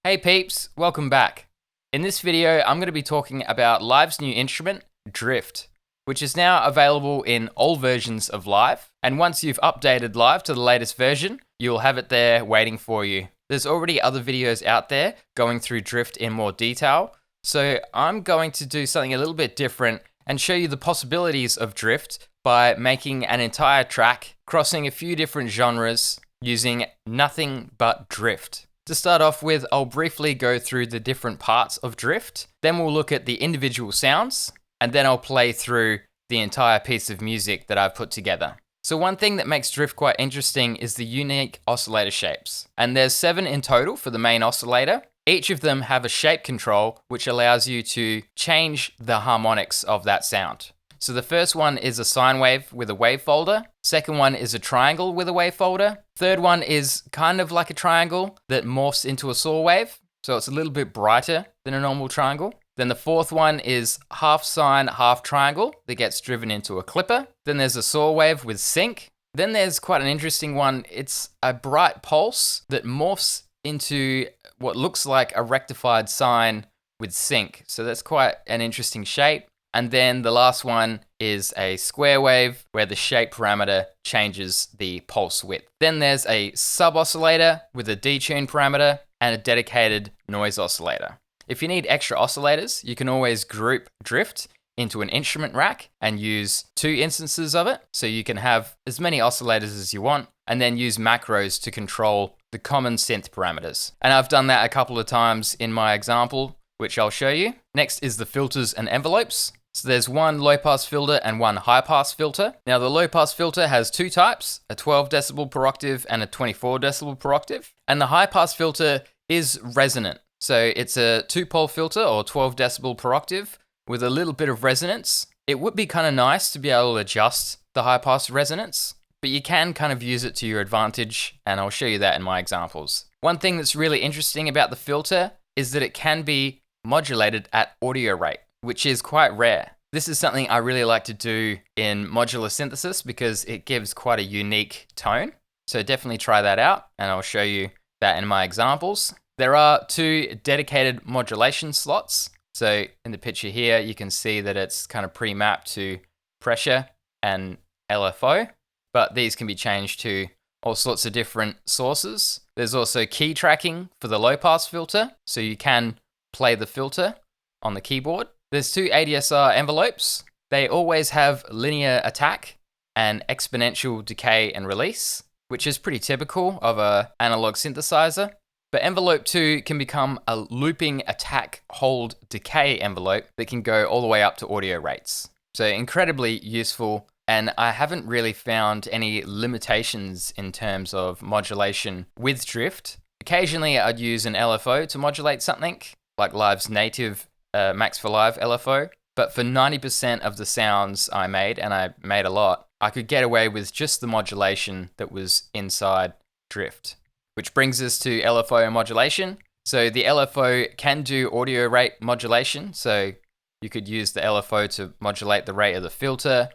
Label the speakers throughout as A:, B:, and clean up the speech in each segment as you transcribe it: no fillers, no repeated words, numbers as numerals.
A: Hey peeps, welcome back. In this video, I'm going to be talking about Live's new instrument, Drift, which is now available in all versions of Live. And once you've updated Live to the latest version, you'll have it there waiting for you. There's already other videos out there going through Drift in more detail, so I'm going to do something a little bit different and show you the possibilities of Drift by making an entire track, crossing a few different genres, using nothing but Drift. To start off with, I'll briefly go through the different parts of Drift, then we'll look at the individual sounds, and then I'll play through the entire piece of music that I've put together. So one thing that makes Drift quite interesting is the unique oscillator shapes. And there's 7 in total for the main oscillator. Each of them have a shape control, which allows you to change the harmonics of that sound. So the first one is a sine wave with a wave folder. Second one is a triangle with a wave folder. Third one is kind of like a triangle that morphs into a saw wave. So it's a little bit brighter than a normal triangle. Then the fourth one is half sine, half triangle that gets driven into a clipper. Then there's a saw wave with sync. Then there's quite an interesting one. It's a bright pulse that morphs into what looks like a rectified sine with sync. So that's quite an interesting shape. And then the last one is a square wave where the shape parameter changes the pulse width. Then there's a sub-oscillator with a detune parameter and a dedicated noise oscillator. If you need extra oscillators, you can always group Drift into an instrument rack and use 2 instances of it. So you can have as many oscillators as you want and then use macros to control the common synth parameters. And I've done that a couple of times in my example, which I'll show you. Next is the filters and envelopes. So there's one low pass filter and one high pass filter. Now the low pass filter has 2 types, a 12 decibel per octave and a 24 decibel per octave. And the high pass filter is resonant. So it's a 2-pole filter or 12 decibel per octave with a little bit of resonance. It would be kind of nice to be able to adjust the high pass resonance, but you can kind of use it to your advantage, and I'll show you that in my examples. One thing that's really interesting about the filter is that it can be modulated at audio rate, which is quite rare. This is something I really like to do in modular synthesis because it gives quite a unique tone. So definitely try that out, and I'll show you that in my examples. There are 2 dedicated modulation slots. So in the picture here, you can see that it's kind of pre-mapped to pressure and LFO, but these can be changed to all sorts of different sources. There's also key tracking for the low pass filter, so you can play the filter on the keyboard. There's 2 ADSR envelopes. They always have linear attack and exponential decay and release, which is pretty typical of an analog synthesizer. But envelope 2 can become a looping attack hold decay envelope that can go all the way up to audio rates. So incredibly useful, and I haven't really found any limitations in terms of modulation with Drift. Occasionally I'd use an LFO to modulate something, like Live's native Max for Live LFO, but for 90% of the sounds I made, and I made a lot, I could get away with just the modulation that was inside Drift. Which brings us to LFO modulation. So the LFO can do audio rate modulation, so you could use the LFO to modulate the rate of the filter,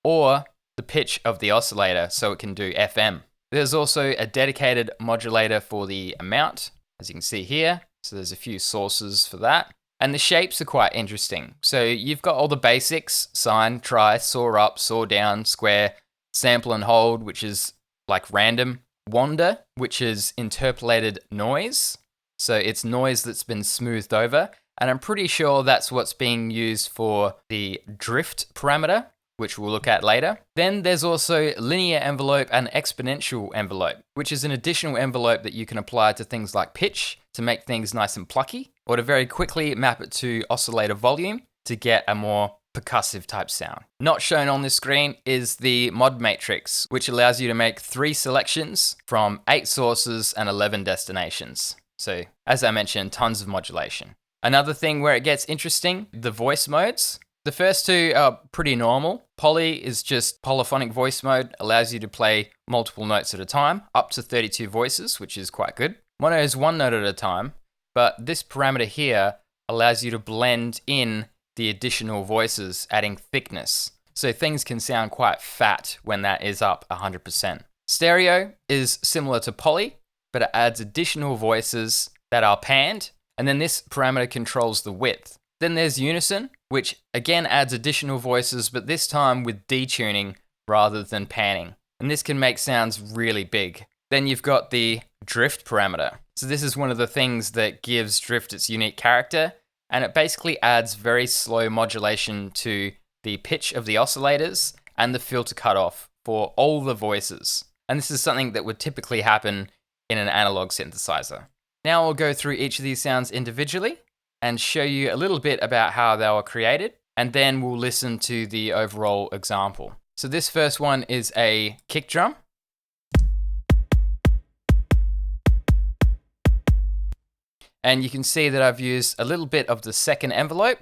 A: or the pitch of the oscillator, so it can do FM. There's also a dedicated modulator for the amount, as you can see here. So there's a few sources for that. And the shapes are quite interesting. So you've got all the basics: sine, tri, saw up, saw down, square, sample and hold, which is like random, wander, which is interpolated noise. So it's noise that's been smoothed over. And I'm pretty sure that's what's being used for the drift parameter, which we'll look at later. Then there's also linear envelope and exponential envelope, which is an additional envelope that you can apply to things like pitch to make things nice and plucky, or to very quickly map it to oscillator volume to get a more percussive type sound. Not shown on this screen is the mod matrix, which allows you to make 3 selections from 8 sources and 11 destinations. So as I mentioned, tons of modulation. Another thing where it gets interesting, the voice modes. The first 2 are pretty normal. Poly is just polyphonic voice mode, allows you to play multiple notes at a time, up to 32 voices, which is quite good. Mono is 1 note at a time, but this parameter here allows you to blend in the additional voices, adding thickness. So things can sound quite fat when that is up 100%. Stereo is similar to poly, but it adds additional voices that are panned, and then this parameter controls the width. Then there's unison, which again adds additional voices, but this time with detuning rather than panning. And this can make sounds really big. Then you've got the drift parameter. So this is one of the things that gives drift its unique character, and it basically adds very slow modulation to the pitch of the oscillators and the filter cutoff for all the voices. And this is something that would typically happen in an analog synthesizer. Now I'll go through each of these sounds individually and show you a little bit about how they were created, and then we'll listen to the overall example. So this first one is a kick drum. And you can see that I've used a little bit of the second envelope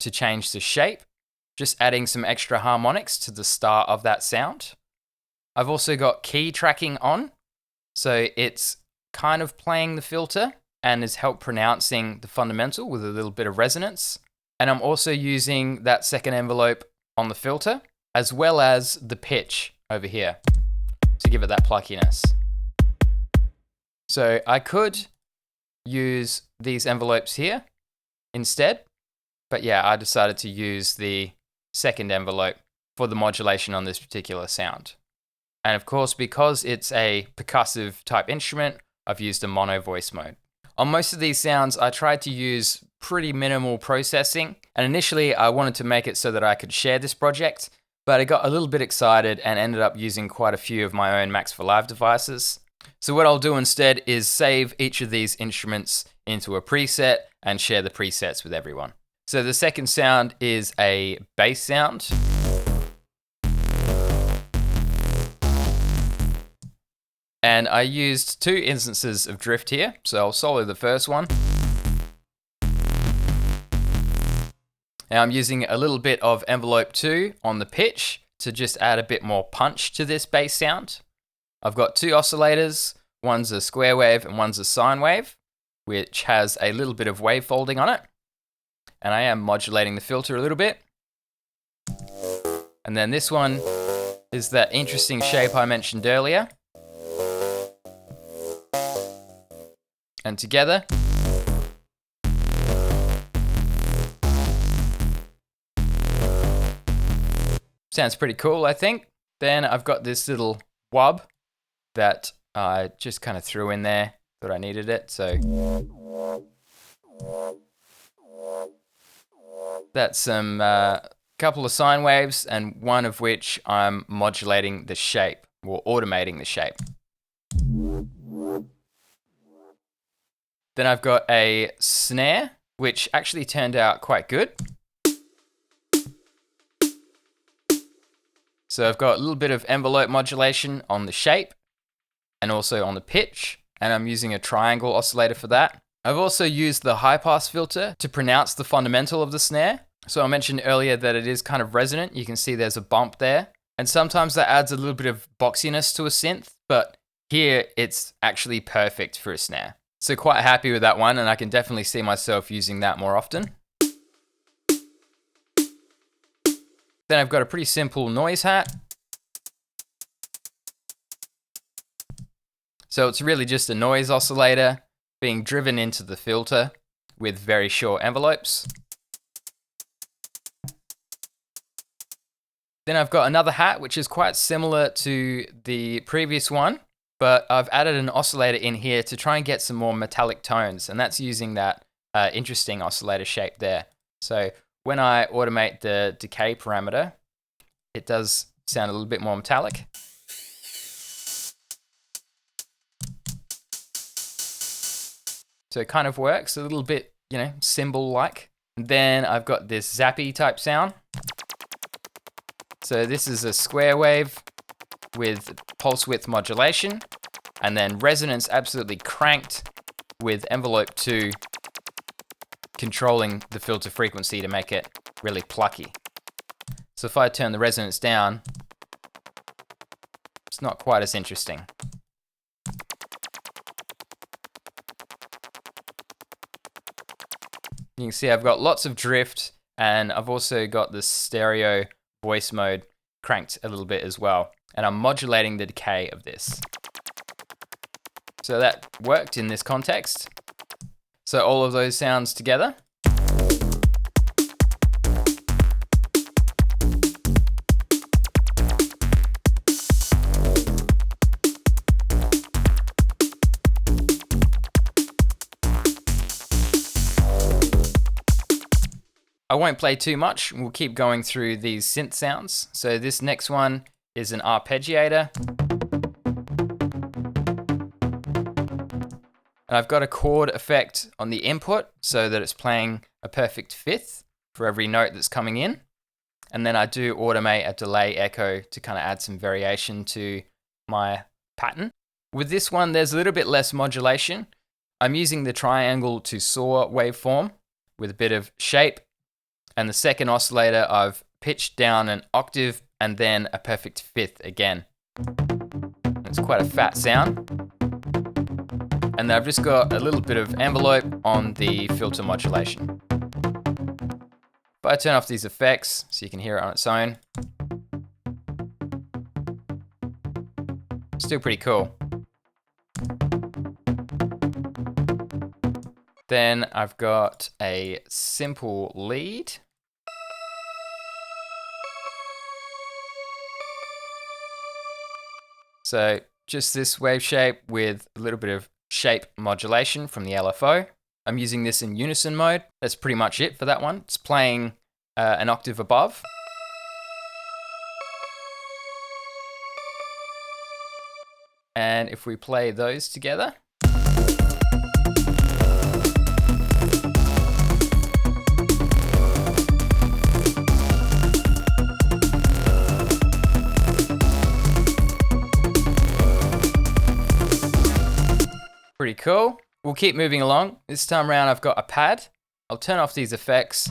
A: to change the shape, just adding some extra harmonics to the start of that sound. I've also got key tracking on, so it's kind of playing the filter and has helped pronouncing the fundamental with a little bit of resonance. And I'm also using that second envelope on the filter, as well as the pitch over here to give it that pluckiness. So I could use these envelopes here instead, but yeah, I decided to use the second envelope for the modulation on this particular sound. And of course, because it's a percussive type instrument, I've used a mono voice mode. On most of these sounds, I tried to use pretty minimal processing, and initially I wanted to make it so that I could share this project, but I got a little bit excited and ended up using quite a few of my own Max for Live devices. So what I'll do instead is save each of these instruments into a preset and share the presets with everyone. So the second sound is a bass sound. And I used 2 instances of drift here, so I'll solo the first one. Now I'm using a little bit of envelope 2 on the pitch to just add a bit more punch to this bass sound. I've got 2 oscillators, one's a square wave and one's a sine wave, which has a little bit of wave folding on it. And I am modulating the filter a little bit. And then this one is that interesting shape I mentioned earlier. And together, sounds pretty cool, I think. Then I've got this little wub that I just kind of threw in there, thought I needed it. So that's some couple of sine waves, and one of which I'm modulating the shape, or automating the shape. Then I've got a snare, which actually turned out quite good. So I've got a little bit of envelope modulation on the shape and also on the pitch, and I'm using a triangle oscillator for that. I've also used the high pass filter to pronounce the fundamental of the snare. So I mentioned earlier that it is kind of resonant. You can see there's a bump there, and sometimes that adds a little bit of boxiness to a synth, but here it's actually perfect for a snare. So quite happy with that one, and I can definitely see myself using that more often. Then I've got a pretty simple noise hat. So it's really just a noise oscillator being driven into the filter with very short envelopes. Then I've got another hat, which is quite similar to the previous one, but I've added an oscillator in here to try and get some more metallic tones, and that's using that interesting oscillator shape there. So when I automate the decay parameter, it does sound a little bit more metallic. So it kind of works a little bit, cymbal-like. And then I've got this zappy type sound. So this is a square wave with pulse width modulation, and then resonance absolutely cranked with envelope 2 controlling the filter frequency to make it really plucky. So if I turn the resonance down, it's not quite as interesting. You can see I've got lots of drift, and I've also got the stereo voice mode cranked a little bit as well. And I'm modulating the decay of this. So that worked in this context. So all of those sounds together. I won't play too much. We'll keep going through these synth sounds. So this next one is an arpeggiator. And I've got a chord effect on the input so that it's playing a perfect fifth for every note that's coming in. And then I do automate a delay echo to kind of add some variation to my pattern. With this one, there's a little bit less modulation. I'm using the triangle to saw waveform with a bit of shape. And the second oscillator, I've pitched down an octave and then a perfect fifth again. It's quite a fat sound. And then I've just got a little bit of envelope on the filter modulation. But I turn off these effects so you can hear it on its own. Still pretty cool. Then I've got a simple lead. So just this wave shape with a little bit of shape modulation from the LFO. I'm using this in unison mode. That's pretty much it for that one. It's playing an octave above. And if we play those together, pretty cool. We'll keep moving along. This time around I've got a pad. I'll turn off these effects.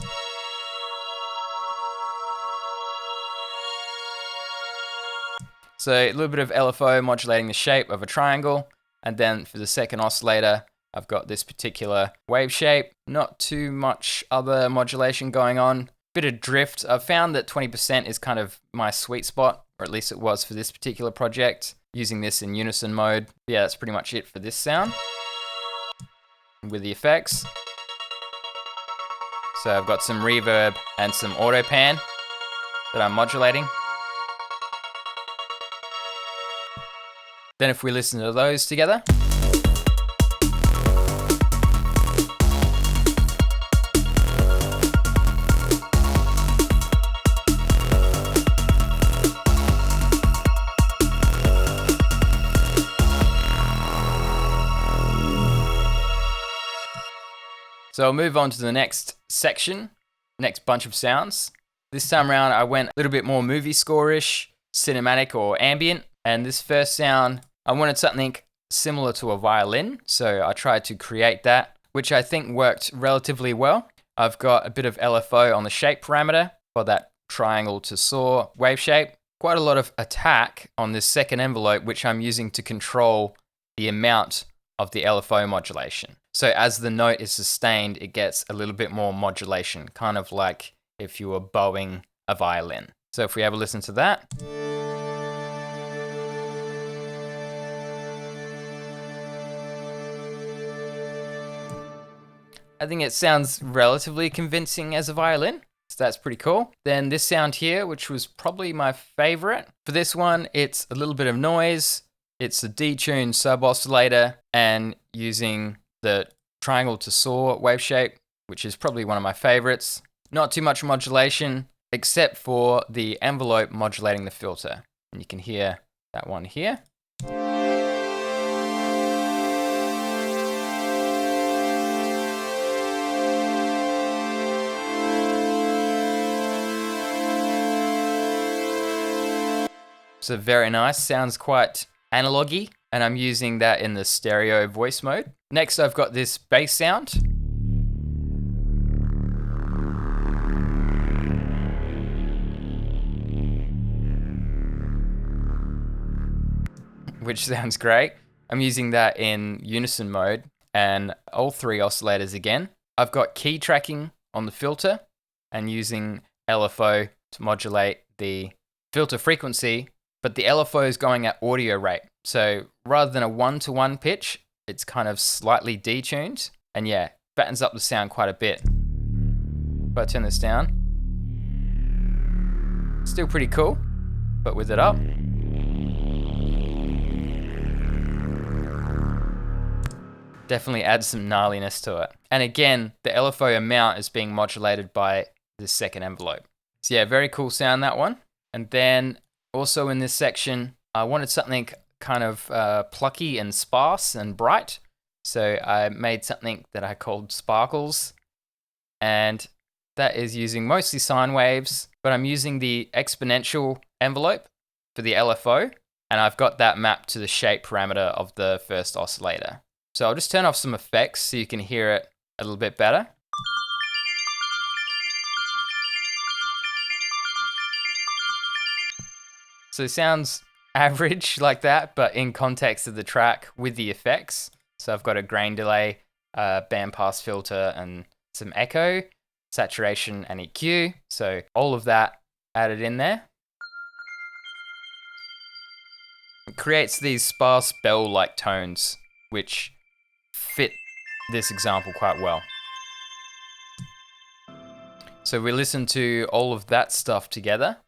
A: So a little bit of LFO modulating the shape of a triangle. And then for the second oscillator, I've got this particular wave shape. Not too much other modulation going on. Bit of drift. I've found that 20% is kind of my sweet spot, or at least it was for this particular project. Using this in unison mode. Yeah, that's pretty much it for this sound. With the effects. So I've got some reverb and some auto pan that I'm modulating. Then if we listen to those together. So I'll move on to the next section, next bunch of sounds. This time around, I went a little bit more movie score-ish, cinematic or ambient. And this first sound, I wanted something similar to a violin. So I tried to create that, which I think worked relatively well. I've got a bit of LFO on the shape parameter for that triangle to saw wave shape. Quite a lot of attack on this second envelope, which I'm using to control the amount of the LFO modulation. So as the note is sustained, it gets a little bit more modulation, kind of like if you were bowing a violin. So if we have a listen to that. I think it sounds relatively convincing as a violin. So that's pretty cool. Then this sound here, which was probably my favorite. For this one, it's a little bit of noise. It's a detuned sub-oscillator and using the triangle to saw wave shape, which is probably one of my favorites. Not too much modulation, except for the envelope modulating the filter. And you can hear that one here. So very nice, sounds quite analogy, and I'm using that in the stereo voice mode. Next, I've got this bass sound. Which sounds great. I'm using that in unison mode and all three oscillators again. I've got key tracking on the filter and using LFO to modulate the filter frequency, but the LFO is going at audio rate. So rather than a 1-to-1 pitch, it's kind of slightly detuned. And yeah, fattens up the sound quite a bit. If I turn this down, still pretty cool, but with it up, definitely adds some gnarliness to it. And again, the LFO amount is being modulated by this second envelope. So yeah, very cool sound, that one. And then also in this section, I wanted something kind of plucky and sparse and bright. So I made something that I called Sparkles. And that is using mostly sine waves, but I'm using the exponential envelope for the LFO. And I've got that mapped to the shape parameter of the first oscillator. So I'll just turn off some effects so you can hear it a little bit better. So it sounds average like that, but in context of the track with the effects. So I've got a grain delay, bandpass filter, and some echo, saturation, and EQ. So all of that added in there. It creates these sparse bell-like tones, which fit this example quite well. So we listen to all of that stuff together.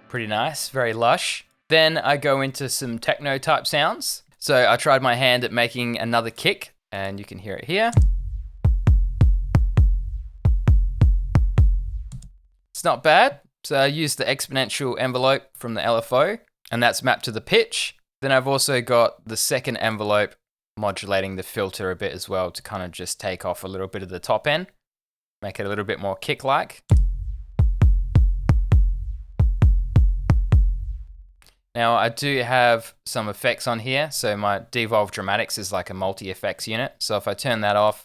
A: Pretty nice, very lush. Then I go into some techno type sounds. So I tried my hand at making another kick, and you can hear it here. It's not bad. So I used the exponential envelope from the LFO, and that's mapped to the pitch. Then I've also got the second envelope modulating the filter a bit as well to kind of just take off a little bit of the top end, make it a little bit more kick-like. Now I do have some effects on here, so my Devolve Dramatics is like a multi-effects unit. So if I turn that off,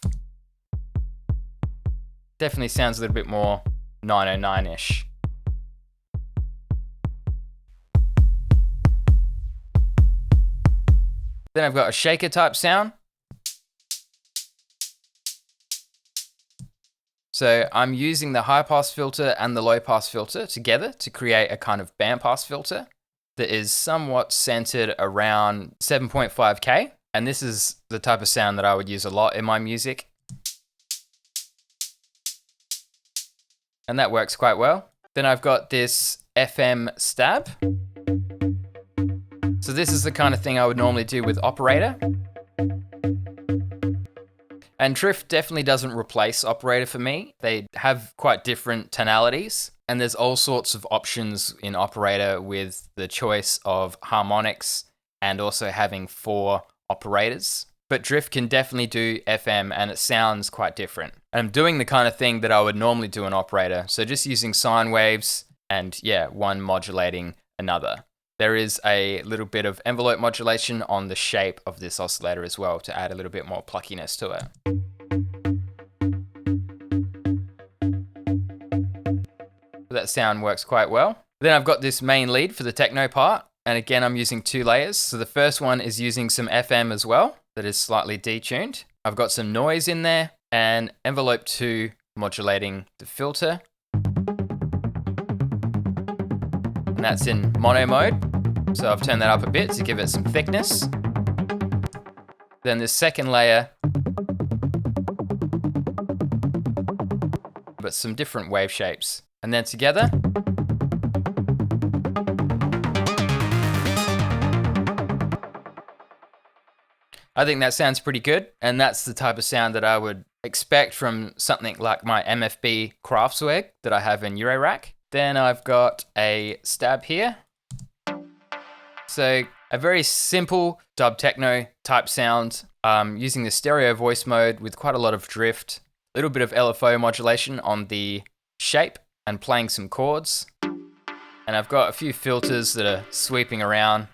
A: definitely sounds a little bit more 909-ish. Then I've got a shaker type sound. So I'm using the high pass filter and the low pass filter together to create a kind of bandpass filter that is somewhat centered around 7.5K. And this is the type of sound that I would use a lot in my music. And that works quite well. Then I've got this FM stab. So this is the kind of thing I would normally do with operator. And Drift definitely doesn't replace operator for me. They have quite different tonalities. And there's all sorts of options in operator with the choice of harmonics and also having 4 operators. But Drift can definitely do FM and it sounds quite different. And I'm doing the kind of thing that I would normally do in operator. So just using sine waves and yeah, one modulating another. There is a little bit of envelope modulation on the shape of this oscillator as well to add a little bit more pluckiness to it. That sound works quite well. Then I've got this main lead for the techno part. And again, I'm using 2 layers. So the first one is using some FM as well, that is slightly detuned. I've got some noise in there and envelope 2 modulating the filter. And that's in mono mode. So I've turned that up a bit to give it some thickness. Then the second layer, but some different wave shapes. And then together, I think that sounds pretty good. And that's the type of sound that I would expect from something like my MFB Craftswerk that I have in Eurorack. Then I've got a stab here. So a very simple dub techno type sound, using the stereo voice mode with quite a lot of drift, a little bit of LFO modulation on the shape and playing some chords. And I've got a few filters that are sweeping around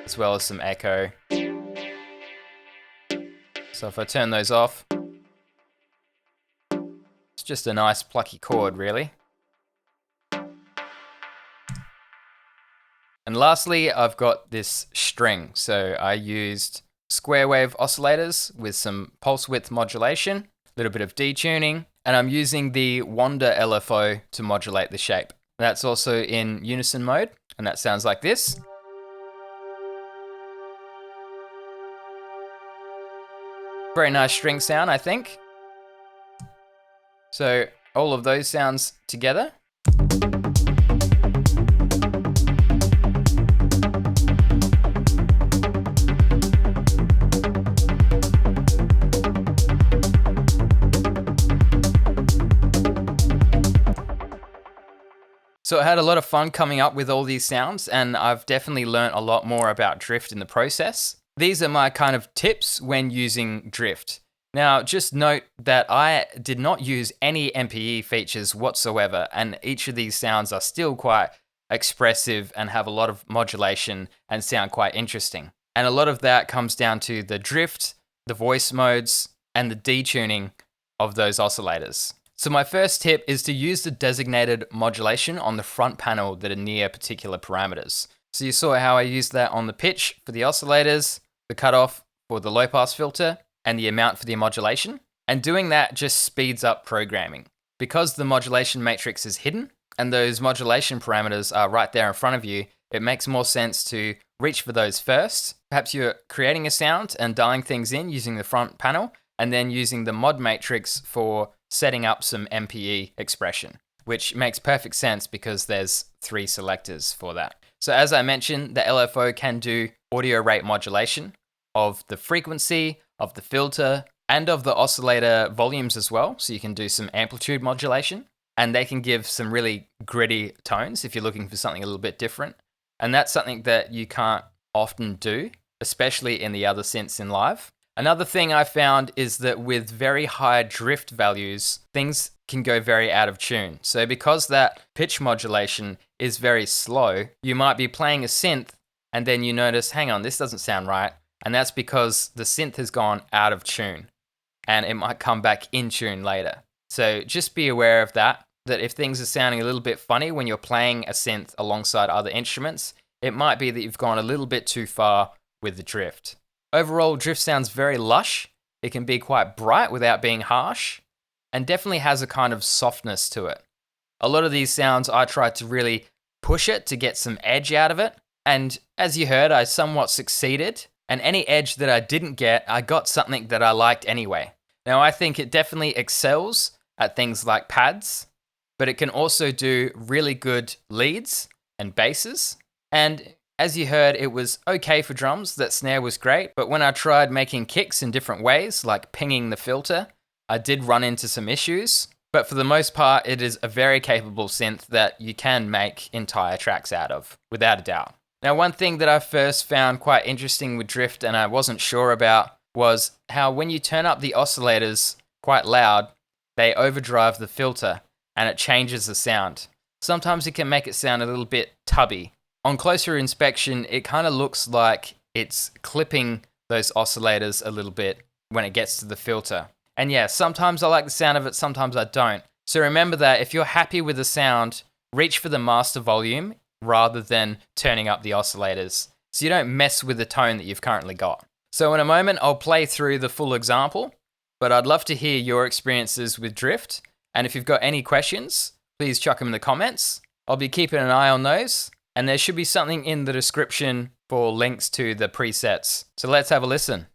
A: as well as some echo. So if I turn those off, it's just a nice plucky chord really. And lastly, I've got this string. So I used square wave oscillators with some pulse width modulation, a little bit of detuning, and I'm using the Wander LFO to modulate the shape. That's also in unison mode, and that sounds like this. Very nice string sound, I think. So all of those sounds together. So I had a lot of fun coming up with all these sounds, and I've definitely learned a lot more about drift in the process. These are my kind of tips when using drift. Now, just note that I did not use any MPE features whatsoever, and each of these sounds are still quite expressive and have a lot of modulation and sound quite interesting. And a lot of that comes down to the drift, the voice modes, and the detuning of those oscillators. So my first tip is to use the designated modulation on the front panel that are near particular parameters. So you saw how I used that on the pitch for the oscillators, the cutoff for the low pass filter, and the amount for the modulation. And doing that just speeds up programming. Because the modulation matrix is hidden and those modulation parameters are right there in front of you, it makes more sense to reach for those first. Perhaps you're creating a sound and dialing things in using the front panel, and then using the mod matrix for setting up some MPE expression, which makes perfect sense because there's 3 selectors for that. So as I mentioned, the LFO can do audio rate modulation of the frequency, of the filter, and of the oscillator volumes as well. So you can do some amplitude modulation, and they can give some really gritty tones if you're looking for something a little bit different. And that's something that you can't often do, especially in the other synths in live. Another thing I found is that with very high drift values, things can go very out of tune. So because that pitch modulation is very slow, you might be playing a synth and then you notice, hang on, this doesn't sound right. And that's because the synth has gone out of tune and it might come back in tune later. So just be aware of that if things are sounding a little bit funny when you're playing a synth alongside other instruments, it might be that you've gone a little bit too far with the drift. Overall, drift sounds very lush. It can be quite bright without being harsh, and definitely has a kind of softness to it. A lot of these sounds, I tried to really push it to get some edge out of it, and as you heard, I somewhat succeeded, and any edge that I didn't get, I got something that I liked anyway. Now, I think it definitely excels at things like pads, but it can also do really good leads and basses, and as you heard, it was okay for drums. That snare was great, but when I tried making kicks in different ways, like pinging the filter, I did run into some issues. But for the most part, it is a very capable synth that you can make entire tracks out of, without a doubt. Now, one thing that I first found quite interesting with drift and I wasn't sure about was how when you turn up the oscillators quite loud, they overdrive the filter and it changes the sound. Sometimes it can make it sound a little bit tubby. On closer inspection, it kind of looks like it's clipping those oscillators a little bit when it gets to the filter. And yeah, sometimes I like the sound of it, sometimes I don't. So remember that if you're happy with the sound, reach for the master volume rather than turning up the oscillators, so you don't mess with the tone that you've currently got. So in a moment, I'll play through the full example, but I'd love to hear your experiences with drift. And if you've got any questions, please chuck them in the comments. I'll be keeping an eye on those. And there should be something in the description for links to the presets. So let's have a listen.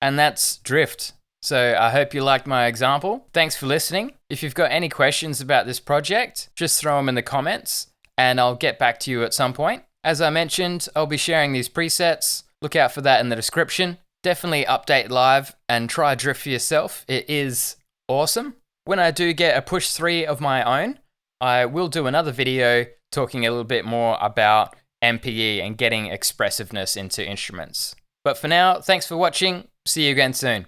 A: And that's Drift. So I hope you liked my example. Thanks for listening. If you've got any questions about this project, just throw them in the comments and I'll get back to you at some point. As I mentioned, I'll be sharing these presets. Look out for that in the description. Definitely update Live and try Drift for yourself. It is awesome. When I do get a push 3 of my own, I will do another video talking a little bit more about MPE and getting expressiveness into instruments. But for now, thanks for watching. See you again soon.